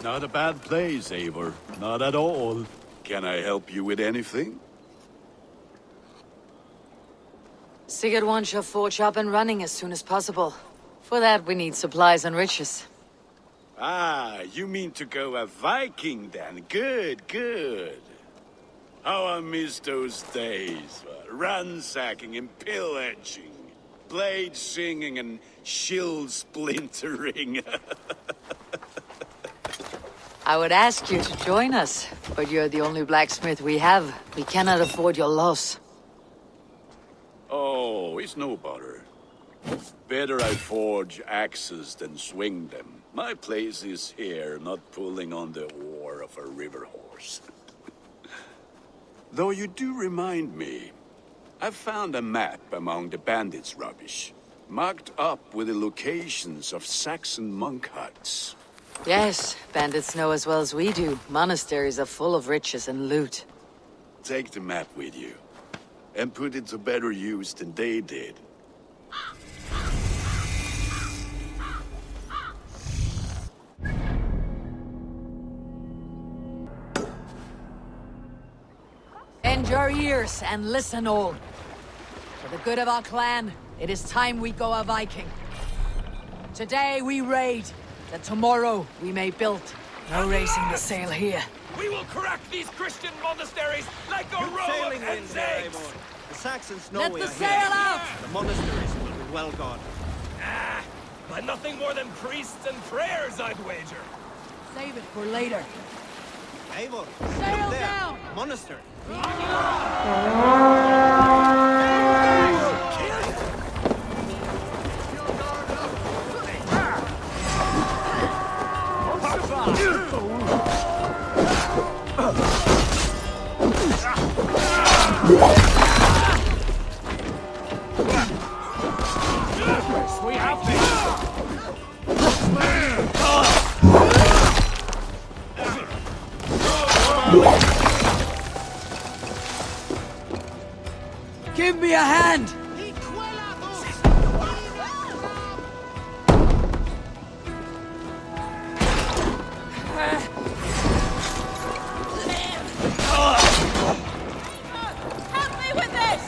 Not a bad place, Eivor. Not at all. Can I help you with anything? Sigurd wants your forge up and running as soon as possible. For that, we need supplies and riches. Ah, you mean to go a Viking then? Good, good. How I miss those days. Ransacking and pillaging. Blade singing and shield splintering. I would ask you to join us, but you're the only blacksmith we have. We cannot afford your loss. Oh, it's no bother. Better I forge axes than swing them. My place is here, not pulling on the oar of a river horse. Though you do remind me, I found a map among the bandits' rubbish, marked up with the locations of Saxon monk huts. Yes, bandits know as well as we do. Monasteries are full of riches and loot. Take the map with you, and put it to better use than they did. Bend your ears and listen all. For the good of our clan, it is time we go a Viking. Today we raid, that tomorrow we may build. No raising the sail here. We will crack these Christian monasteries like a row of hen's eggs! The Saxons know Let we the are sail here. out! The monasteries will be well guarded. Ah, but nothing more than priests and prayers, I'd wager. Save it for later. Eivor, Sail look there. down! Monastery. We have this! Give me a hand! Help me with this!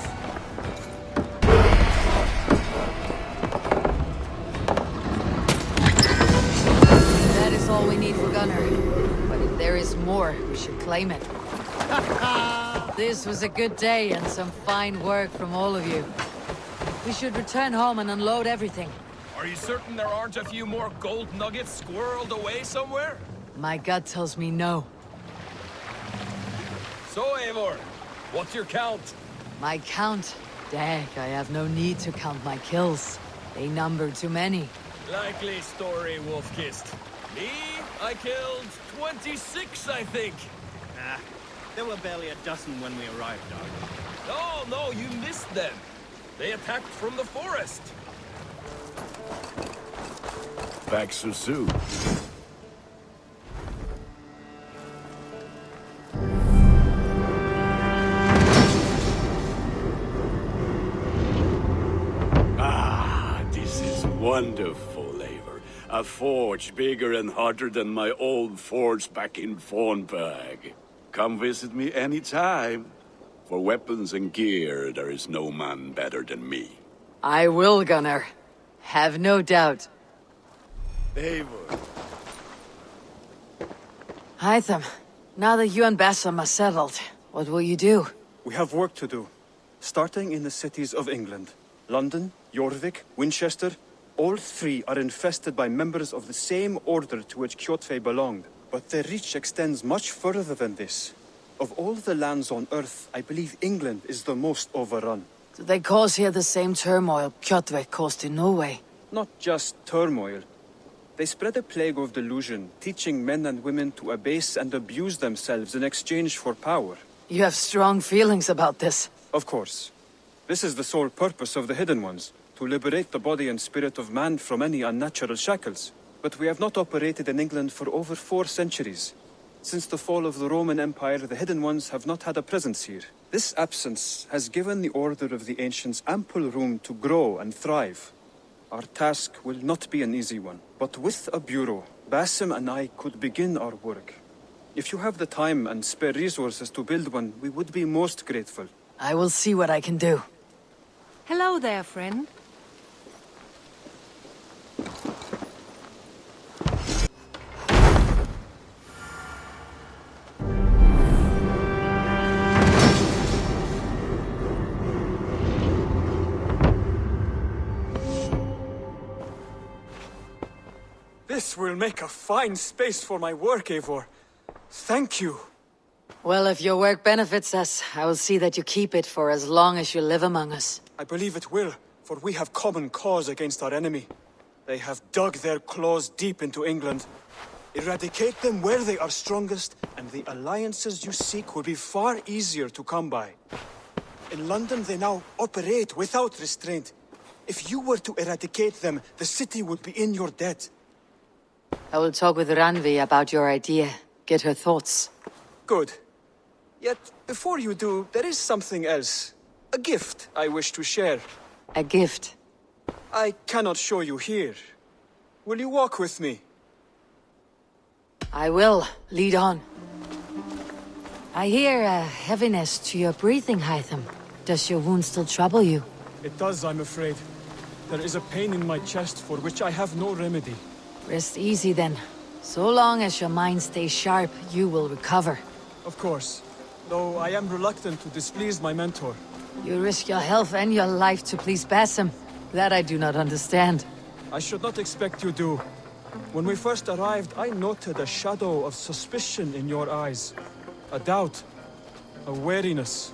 That is all we need for Gunnar. But if there is more, we should claim it. This was a good day and some fine work from all of you. We should return home and unload everything. Are you certain there aren't a few more gold nuggets squirreled away somewhere? My gut tells me no. So, Eivor, what's your count? My count? Dag, I have no need to count my kills. They number too many. Likely story, Wolf-Kissed. Me? I killed 26, I think. Ah, there were barely a dozen when we arrived, Dog. No, you missed them. They attacked from the forest. Back so soon. Ah, this is wonderful, Eivor. A forge bigger and hotter than my old forge back in Fornburg. Come visit me anytime. For weapons and gear, there is no man better than me. I will, Gunnar. Have no doubt. Eivor. Hytham, now that you and Bassam are settled, what will you do? We have work to do. Starting in the cities of England. London, Jorvik, Winchester, all three are infested by members of the same order to which Kjotve belonged. But their reach extends much further than this. Of all the lands on Earth, I believe England is the most overrun. Do they cause here the same turmoil Kjotve caused in Norway? Not just turmoil. They spread a plague of delusion, teaching men and women to abase and abuse themselves in exchange for power. You have strong feelings about this. Of course. This is the sole purpose of the Hidden Ones, to liberate the body and spirit of man from any unnatural shackles. But we have not operated in England for over 4 centuries. Since the fall of the Roman Empire, the Hidden Ones have not had a presence here. This absence has given the Order of the Ancients ample room to grow and thrive. Our task will not be an easy one, but with a bureau, Basim and I could begin our work. If you have the time and spare resources to build one, we would be most grateful. I will see what I can do. Hello there, friend. This will make a fine space for my work, Eivor. Thank you. Well, if your work benefits us, I will see that you keep it for as long as you live among us. I believe it will, for we have common cause against our enemy. They have dug their claws deep into England. Eradicate them where they are strongest, and the alliances you seek will be far easier to come by. In London, they now operate without restraint. If you were to eradicate them, the city would be in your debt. I will talk with Ranvi about your idea. Get her thoughts. Good. Yet, before you do, there is something else. A gift I wish to share. A gift. I cannot show you here. Will you walk with me? I will. Lead on. I hear a heaviness to your breathing, Hytham. Does your wound still trouble you? It does, I'm afraid. There is a pain in my chest for which I have no remedy. Rest easy then. So long as your mind stays sharp, you will recover. Of course. Though I am reluctant to displease my mentor. You risk your health and your life to please Basim. That I do not understand. I should not expect you do. When we first arrived, I noted a shadow of suspicion in your eyes. A doubt. A wariness.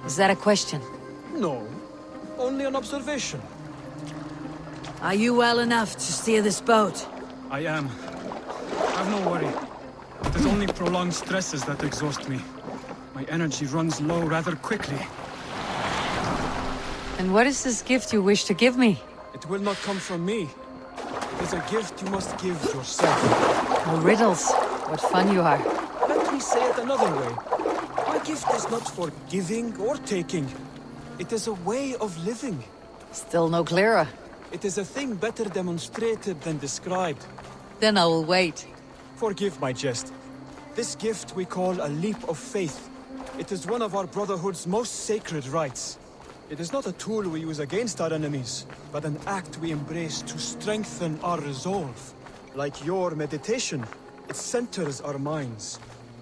Is that a question? No. Only an observation. Are you well enough to steer this boat? I am. Have no worry. It is only prolonged stresses that exhaust me. My energy runs low rather quickly. And what is this gift you wish to give me? It will not come from me. It is a gift you must give yourself. Oh, riddles. What fun you are. Let me say it another way. My gift is not for giving or taking. It is a way of living. Still no clearer. It is a thing better demonstrated than described. Then I will wait. Forgive my jest. This gift we call a leap of faith. It is one of our Brotherhood's most sacred rites. It is not a tool we use against our enemies, but an act we embrace to strengthen our resolve. Like your meditation, it centers our minds,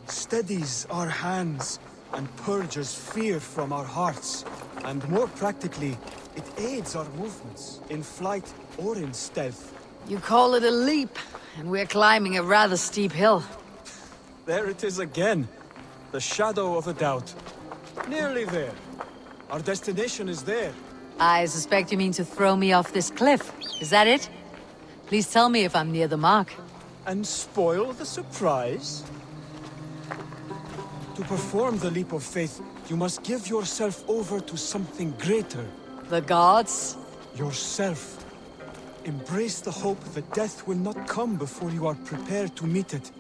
steadies our hands, and purges fear from our hearts. And more practically, it aids our movements, in flight or in stealth. You call it a leap, and we're climbing a rather steep hill. There it is again. The shadow of a doubt. Nearly there. Our destination is there. I suspect you mean to throw me off this cliff. Is that it? Please tell me if I'm near the mark. And spoil the surprise? To perform the leap of faith, you must give yourself over to something greater. The gods? Yourself. Embrace the hope that death will not come before you are prepared to meet it.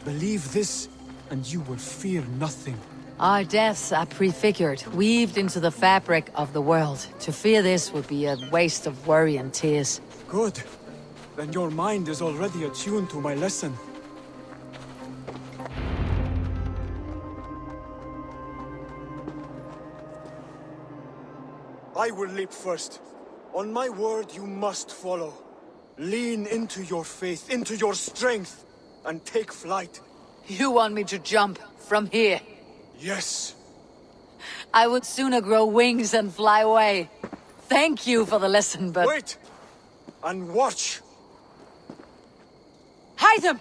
Believe this, and you will fear nothing. Our deaths are prefigured, weaved into the fabric of the world. To fear this would be a waste of worry and tears. Good. Then your mind is already attuned to my lesson. I will leap first. On my word, you must follow. Lean into your faith, into your strength, and take flight. You want me to jump from here? Yes. I would sooner grow wings and fly away. Thank you for the lesson, but... Wait! And watch! Hytham!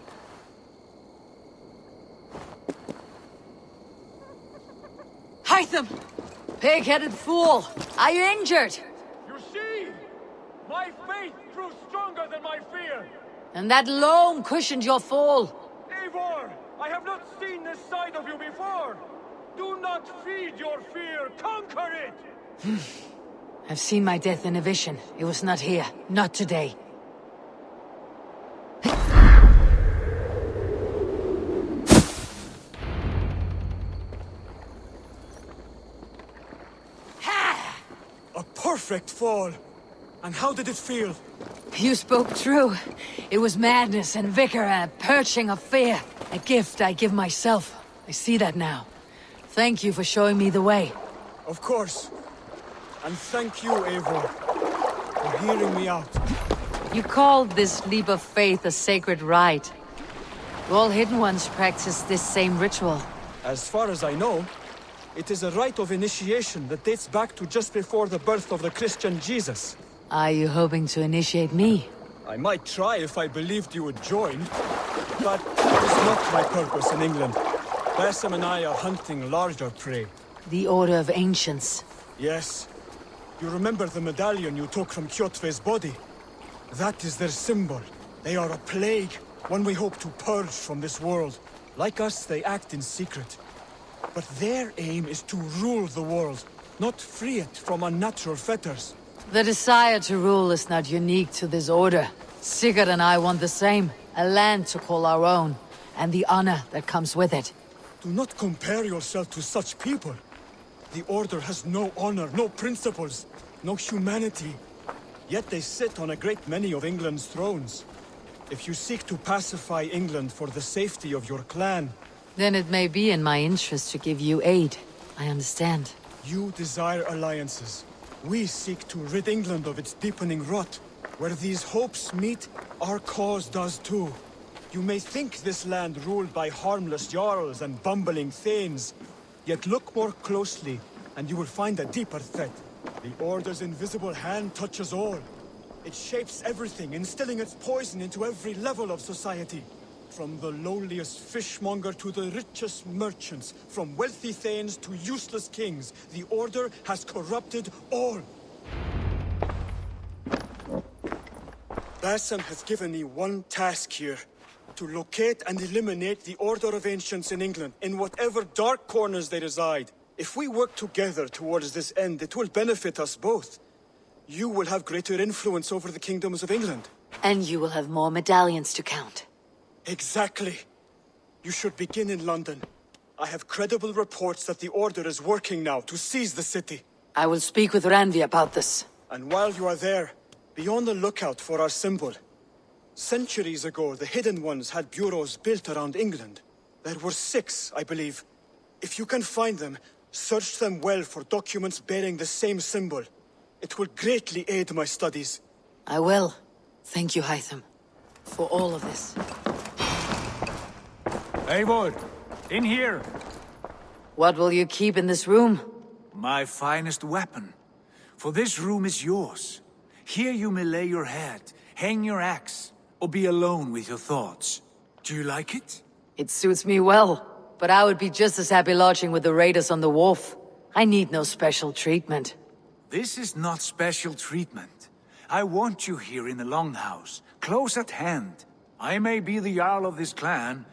Hytham! Pig-headed fool! Are you injured? You see? My faith grew stronger than my fear! And that loam cushioned your fall. Eivor, I have not seen this side of you before! Do not feed your fear, conquer it! I've seen my death in a vision. It was not here. Not today. A perfect fall! And how did it feel? You spoke true. It was madness and vigor and a purging of fear. A gift I give myself. I see that now. Thank you for showing me the way. Of course. And thank you, Eivor, for hearing me out. You called this leap of faith a sacred rite. All Hidden Ones practice this same ritual. As far as I know, it is a rite of initiation that dates back to just before the birth of the Christian Jesus. Are you hoping to initiate me? I might try if I believed you would join, but it is not my purpose in England. Basim and I are hunting larger prey. The Order of Ancients. Yes. You remember the medallion you took from Kjotve's body? That is their symbol. They are a plague, one we hope to purge from this world. Like us, they act in secret. But their aim is to rule the world, not free it from unnatural fetters. The desire to rule is not unique to this order. Sigurd and I want the same. A land to call our own, and the honor that comes with it. Do not compare yourself to such people. The Order has no honor, no principles, no humanity. Yet they sit on a great many of England's thrones. If you seek to pacify England for the safety of your clan... Then it may be in my interest to give you aid. I understand. You desire alliances. We seek to rid England of its deepening rot. Where these hopes meet, our cause does too. You may think this land ruled by harmless jarls and bumbling thanes. Yet look more closely, and you will find a deeper threat. The Order's invisible hand touches all. It shapes everything, instilling its poison into every level of society. From the lowliest fishmonger to the richest merchants, from wealthy thanes to useless kings, the Order has corrupted all. Basim has given me one task here. To locate and eliminate the Order of Ancients in England, in whatever dark corners they reside. If we work together towards this end, it will benefit us both. You will have greater influence over the kingdoms of England. And you will have more medallions to count. Exactly. You should begin in London. I have credible reports that the Order is working now to seize the city. I will speak with Randvi about this. And while you are there, be on the lookout for our symbol. Centuries ago, the Hidden Ones had bureaus built around England. There were 6, I believe. If you can find them, search them well for documents bearing the same symbol. It will greatly aid my studies. I will. Thank you, Hytham, for all of this. Eivor, in here. What will you keep in this room? My finest weapon. For this room is yours. Here you may lay your head, hang your axe, or be alone with your thoughts. Do you like it? It suits me well, but I would be just as happy lodging with the raiders on the wharf. I need no special treatment. This is not special treatment. I want you here in the Longhouse, close at hand. I may be the Jarl of this clan,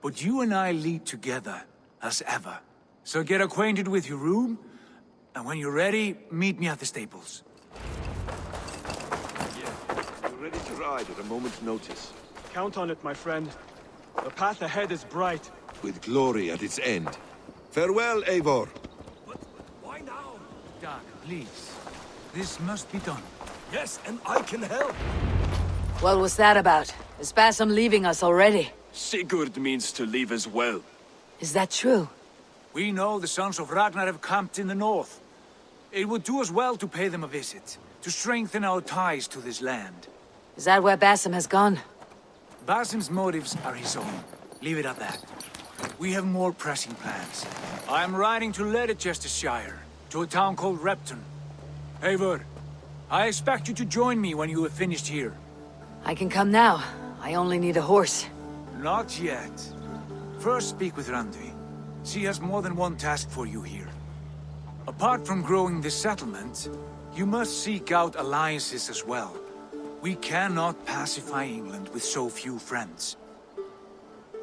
but you and I lead together, as ever. So get acquainted with your room, and when you're ready, meet me at the stables. You're ready to ride at a moment's notice. Count on it, my friend. The path ahead is bright. With glory at its end. Farewell, Eivor. Why now? Doug, please. This must be done. Yes, and I can help. What was that about? Is Basim leaving us already? Sigurd means to leave as well. Is that true? We know the sons of Ragnar have camped in the north. It would do us well to pay them a visit, to strengthen our ties to this land. Is that where Basim has gone? Basim's motives are his own. Leave it at that. We have more pressing plans. I am riding to Leicestershire, to a town called Repton. Eivor, I expect you to join me when you have finished here. I can come now. I only need a horse. Not yet. First speak with Randvi. She has more than one task for you here. Apart from growing this settlement, you must seek out alliances as well. We cannot pacify England with so few friends.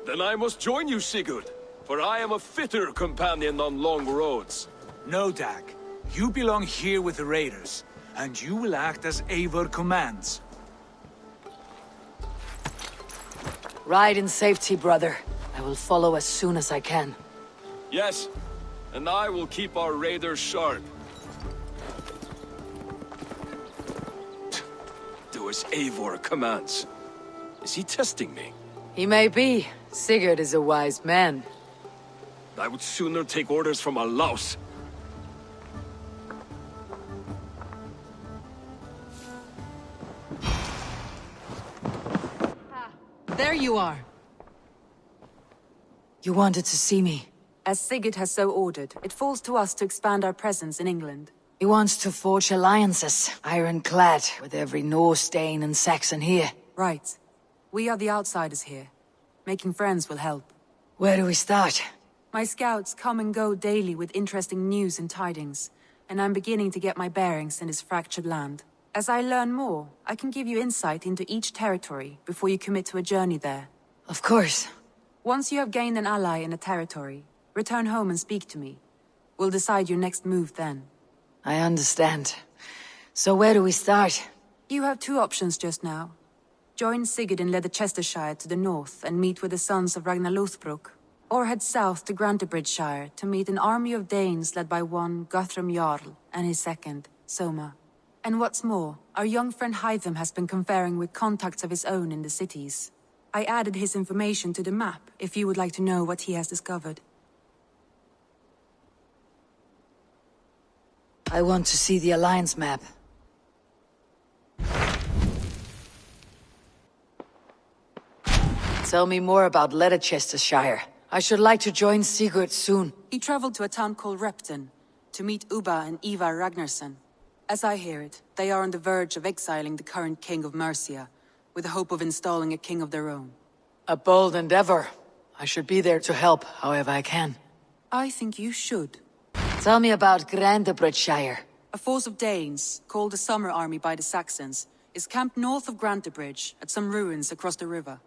Then I must join you, Sigurd, for I am a fitter companion on long roads. No, Dag. You belong here with the raiders, and you will act as Eivor commands. Ride in safety, brother. I will follow as soon as I can. Yes, and I will keep our raiders sharp. Do as Eivor commands. Is he testing me? He may be. Sigurd is a wise man. I would sooner take orders from a louse. There you are. You wanted to see me. As Sigurd has so ordered, it falls to us to expand our presence in England. He wants to forge alliances, ironclad, with every Norse, Dane, and Saxon here. Right. We are the outsiders here. Making friends will help. Where do we start? My scouts come and go daily with interesting news and tidings, and I'm beginning to get my bearings in this fractured land. As I learn more, I can give you insight into each territory before you commit to a journey there. Of course. Once you have gained an ally in a territory, return home and speak to me. We'll decide your next move then. I understand. So where do we start? You have two options just now. Join Sigurd in Leicestershire to the north and meet with the sons of Ragnar Lothbrok, or head south to Grantebridgeshire to meet an army of Danes led by one Guthrum Jarl and his second, Soma. And what's more, our young friend Hytham has been conferring with contacts of his own in the cities. I added his information to the map if you would like to know what he has discovered. I want to see the Alliance map. Tell me more about Leicestershire. I should like to join Sigurd soon. He traveled to a town called Repton to meet Ubba and Ivar Ragnarsson. As I hear it, they are on the verge of exiling the current king of Mercia, with the hope of installing a king of their own. A bold endeavor. I should be there to help, however I can. I think you should. Tell me about Grantebridgeshire. A force of Danes, called the Summer Army by the Saxons, is camped north of Grantebridge at some ruins across the river.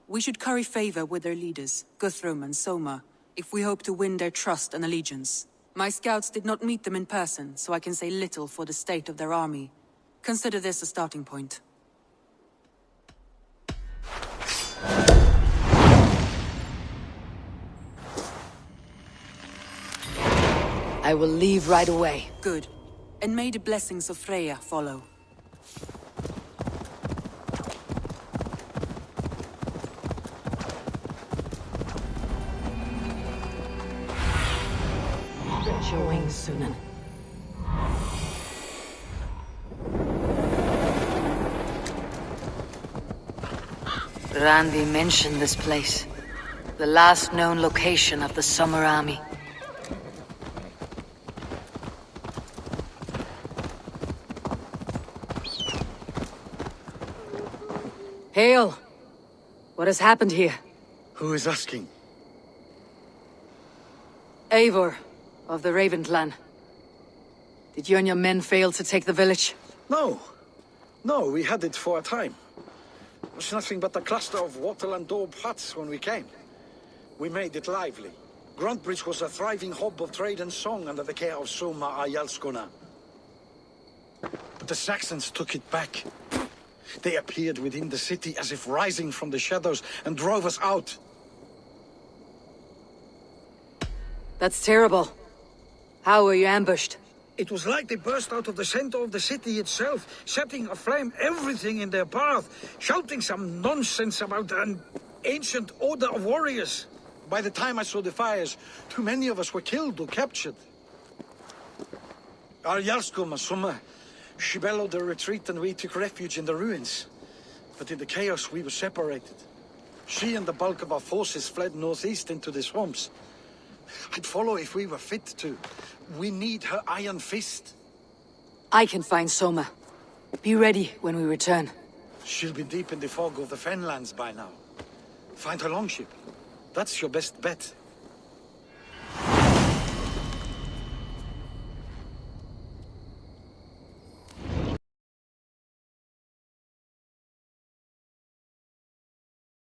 We should curry favor with their leaders, Guthrum and Soma, if we hope to win their trust and allegiance. My scouts did not meet them in person, so I can say little for the state of their army. Consider this a starting point. I will leave right away. Good. And may the blessings of Freya follow. Stretch your wings, Sunan. Randi mentioned this place. The last known location of the Summer Army. Hail! What has happened here? Who is asking? Eivor, of the Raven clan. Did you and your men fail to take the village? No. No, we had it for a time. It was nothing but a cluster of wattle and daub huts when we came. We made it lively. Grantebridge was a thriving hub of trade and song under the care of Soma Ayalskona. But the Saxons took it back. They appeared within the city as if rising from the shadows and drove us out. That's terrible. How were you ambushed? It was like they burst out of the center of the city itself, setting aflame everything in their path, shouting some nonsense about an ancient order of warriors. By the time I saw the fires, too many of us were killed or captured. Our Jarlskoma, Soma, she bellowed the retreat and we took refuge in the ruins. But in the chaos we were separated. She and the bulk of our forces fled northeast into the swamps. I'd follow if we were fit to. We need her iron fist. I can find Soma. Be ready when we return. She'll be deep in the fog of the Fenlands by now. Find her longship. That's your best bet.